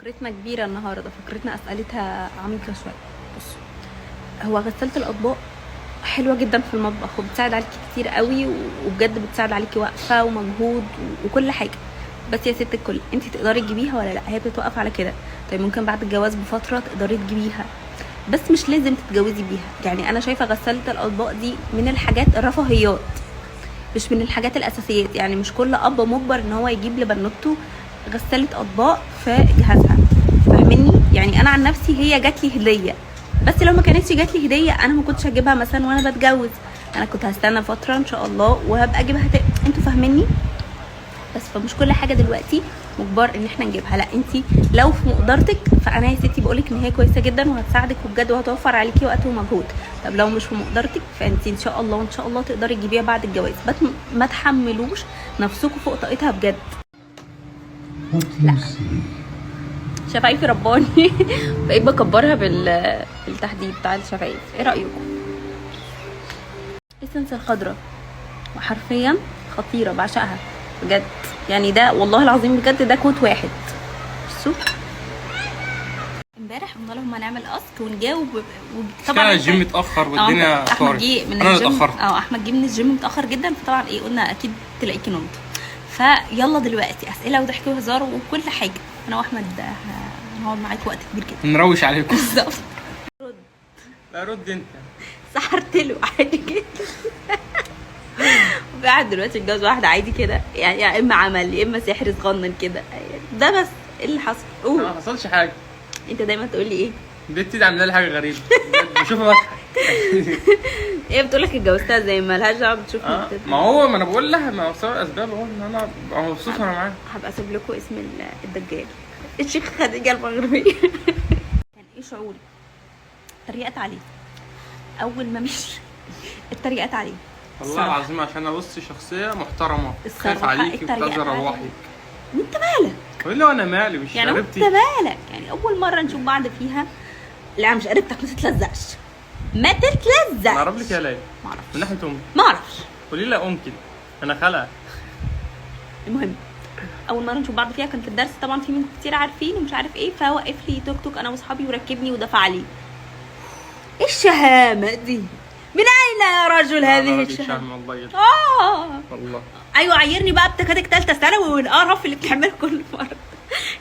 فكرتنا كبيرة النهاردة، فكرتنا أسئلتها عميقة شوية. بص، هو غسالة الأطباق حلوة جدا في المطبخ وبتساعد عليكي كتير قوي، وبجد بتساعد عليكي وقفة ومجهود وكل حاجة. بس يا ست الكل، انت تقدري تجيبيها ولا لا؟ هي بتتوقف على كده. طيب ممكن بعد الجواز بفترة تقدري تجيبيها، بس مش لازم تتجوزي بيها. يعني انا شايفة غسالة الأطباق دي من الحاجات الرفاهيات، مش من الحاجات الأساسيات. يعني مش كل أب مجبر ان هو يجيب لبنوته غسالة أطباق في جهازها، فاهمني؟ يعني انا عن نفسي هي جات لي هديه، بس لو ما كانتش جات لي هديه انا ما كنتش هجيبها مثلا وانا بتجوز. انا كنت هستنى فتره ان شاء الله وهبقى اجيبها انتوا فاهميني؟ بس فمش كل حاجه دلوقتي مجبر ان احنا نجيبها. لا، انت لو في مقدرتك فانا يا ستي بقولك ان هي كويسه جدا وهتساعدك وبجد وهتوفر عليكي وقت ومجهود. طب لو مش في مقدرتك فانت ان شاء الله تقدري تجيبيها بعد الجواز، بس ما تحملوش نفسكم فوق طاقتها بجد. لا، شفايفي رباني بقيت بكبرها بالتحديد بتاع الشفايف. ايه رايكم؟ السنسة الخضراء وحرفيا خطيره، بعشقها بجد. يعني ده والله العظيم بجد ده كوت واحد. بصوا، امبارح قلنا لهم هنعمل قسط ونجاوب، طبعا الجيم متاخر والدنيا احمد جه من الجيم. احمد جه من الجيم متاخر جدا، فطبعا ايه قلنا اكيد تلاقيكي نمت. فيلا دلوقتي اسئله وضحك وهزار وكل حاجه. انا واحمد هنقعد معاكم وقت كبير جدا، نروش عليكم بالظبط. لا رد انت. سحرت له عادي كده وقاعد دلوقتي اتجوز واحده عادي كده، يعني يا اما عمل يا اما سحر صغنن كده. ده بس ايه اللي حصل؟ ما حصلش حاجه. انت دايما تقول لي ايه؟ بنتي عامله لي حاجه غريبه بشوفها بضحك. هي بتقول لك اتجوزتها زي ما لهاش دعوه بتشوف. ما انا بقول لها ما هو بسبب اسباب اهو ان انا ابقى مبسوط وانا معاها. هبقى اسيب لكم اسم الدجال، الشيخ خديجه المغربيه. كان ايه شعوري؟ اتريقت عليه اول ما مشي، اتريقت عليه والله العظيم عشان ابص شخصيه محترمه خايف عليكي وبتقدر اروحك. وانت مالك؟ قول له انا مالي مش يعني قريبتي. انت مالك؟ يعني اول مره نشوف بعض فيها. لا مش قريبتك، ما تتلزقش، ما تتلزقش. انا اعرف لك يا ليلى؟ ما اعرفش. من ناحيه امي ما اعرفش. قولي لي ممكن انا خالها. المهم اول مره نشوف بعض فيها كان في الدرس، طبعا في منكم كتير عارفين ومش عارف ايه، فوقف لي توك توك انا واصحابي وركبني ودفع لي. ايه الشهامه دي؟ من اين يا رجل هذه الشهامه؟ والله ايوه، عيرني بقى بتكاتك ثالثه ثانوي والقرف اللي بتعمله كل مره.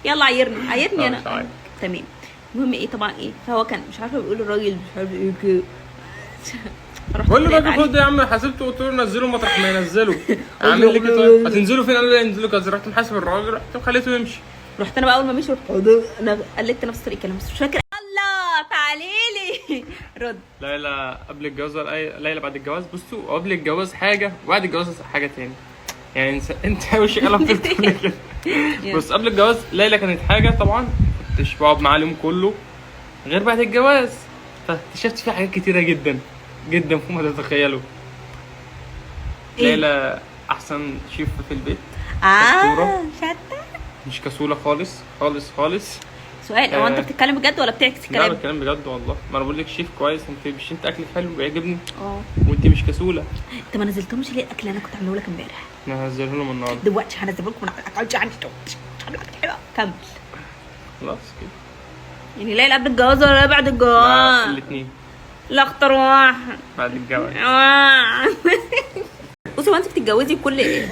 يلا عيرني انا. تمام. المهم ايه طبعا ايه، فهو كان مش عارفه بيقول الراجل مش عارفه ايه كده. بقول له الراجل خد يا عم حاسبته، قلت له نزله مطرح ما ينزله. اعمل لك ايه؟ هتنزلوا فين؟ قال لي انزلوا كذا. رحت محاسب الراجل، رحت خليته يمشي. رحت انا بقى اول ما مشي رحت انا قلدت نفس الطريقه كلام، بس مش فاكره. الله تعالي لي رد. ليلى قبل الجواز ولا ليلى بعد الجواز؟ بصوا، قبل الجواز حاجه وبعد الجواز حاجه تاني. يعني انت وشك قلب كده. بس قبل الجواز ليلى كانت حاجه طبعا، كنتش بقعد معاها اليوم كله، غير بعد الجواز فاكتشفت فيها حاجات كتيره جدا جدا فوق ما تتخيلوا. ليلى احسن شيف في البيت. شاطر، مش كسوله خالص خالص خالص. سؤال، هو انت بتتكلم بجد ولا بتعكس الكلام؟ لا بتكلم بجد والله. ما انا بقول لك شيف كويس. انت اكلك حلو بيعجبني. وانت مش كسوله. انت ما نزلتهمش ليه الاكل اللي انا كنت عامله لك امبارح؟ انا هنزله لهم النهارده. دلوقتي هنزله لكم الاكل عندي. كمل خلاص كده. يعني ليلى قبل الجواز ولا بعد الجواز؟ لا الاثنين. لا اختار واحد بعد الجواز. بصي، هو انت بتتجوزي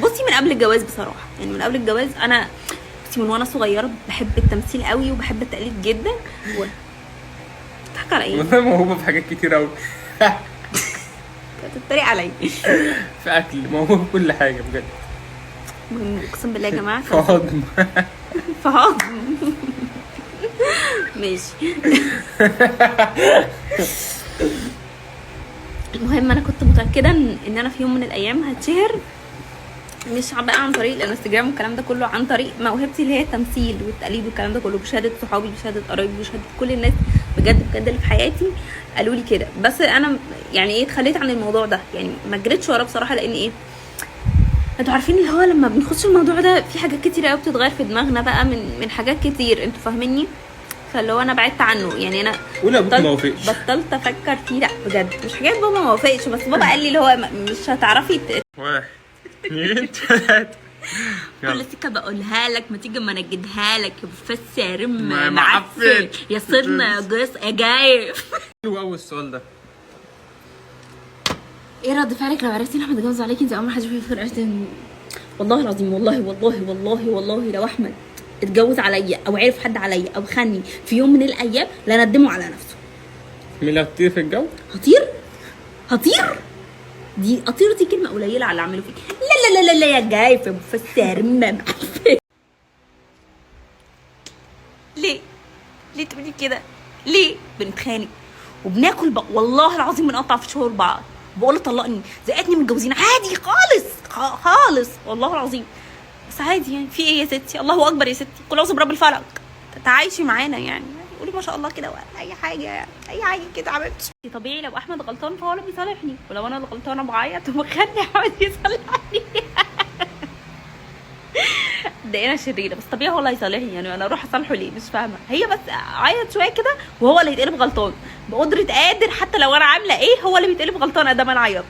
بصي من قبل الجواز بصراحه. يعني من قبل الجواز انا بصي من وانا صغيره بحب التمثيل قوي وبحب التقليد جدا. بتضحك على ايه؟ انا موهوبه في حاجات كتير قوي. بتتريق عليا في اكل موهوبه في كل حاجه بجد. اقسم بالله يا جماعه. في هضم. في هضم. ماشي. المهم انا كنت متاكده ان انا في يوم من الايام هتشهر، مش بقى عن طريق الانستجرام والكلام ده كله، عن طريق موهبتي اللي هي التمثيل والتقليد والكلام ده كله، بشهاده صحابي بشهاده قرايبي بشهاده كل الناس بجد اللي في حياتي قالوا لي كده. بس انا يعني ايه اتخليت عن الموضوع ده، يعني ما جريتش وراه بصراحه، لان ايه انتوا عارفين اللي هو لما بنخش الموضوع ده في حاجات كتير قوي بتتغير في دماغنا بقى من حاجات كتير، انتوا فاهميني؟ فاللي هو انا بعدت عنه. يعني انا بطلت افكر فيه. لا بجد مش حاجات بابا ما وافقش، بس بابا قال لي اللي هو مش هتعرفي 1 2 3 كل سكه بقولها لك، ما تيجي ما نجدها لك يا بفسرم معفن يا صرنا يا جيس يا جايف. حلو قوي السؤال ده. ايه رد فعلك لو عرفتي ان احمد اتجوز عليكي؟ انت اول حد في فرقه. والله العظيم والله والله والله والله لو احمد اتجوز عليا او عرف حد عليا او خاني في يوم من الايام لا ندمه على نفسه. مين اللي هتطير في الجو؟ هطير دي اطير دي كلمه قليله على اللي عمله فيك. لا لا لا لا يا جايف يا مفسر. ليه تقولي كده؟ ليه بنتخانق وبناكل بقى والله العظيم بنقطع في شهور بعض، بقول له طلقني زقتني متجوزين عادي خالص والله العظيم، بس عادي يعني. في ايه يا ستي؟ الله اكبر يا ستي، كل عاوز برب الفلق تعايشي معانا يعني، قولي ما شاء الله كده اي حاجه يعني، اي حاجه كده عملتش. طبيعي لو احمد غلطان فهو اللي بيصالحني، ولو انا اللي غلطانه بعيط وبخلي احمد يصالحني. ده انا شريره، بس طبيعي هو اللي هيصالحني يعني، انا اروح اصالحه ليه؟ مش فاهمه. هي بس عيط شويه كده وهو اللي يتقلب غلطان بقدره قادر، حتى لو انا عامله ايه هو اللي بيتقلب غلطان ادام انا عيط.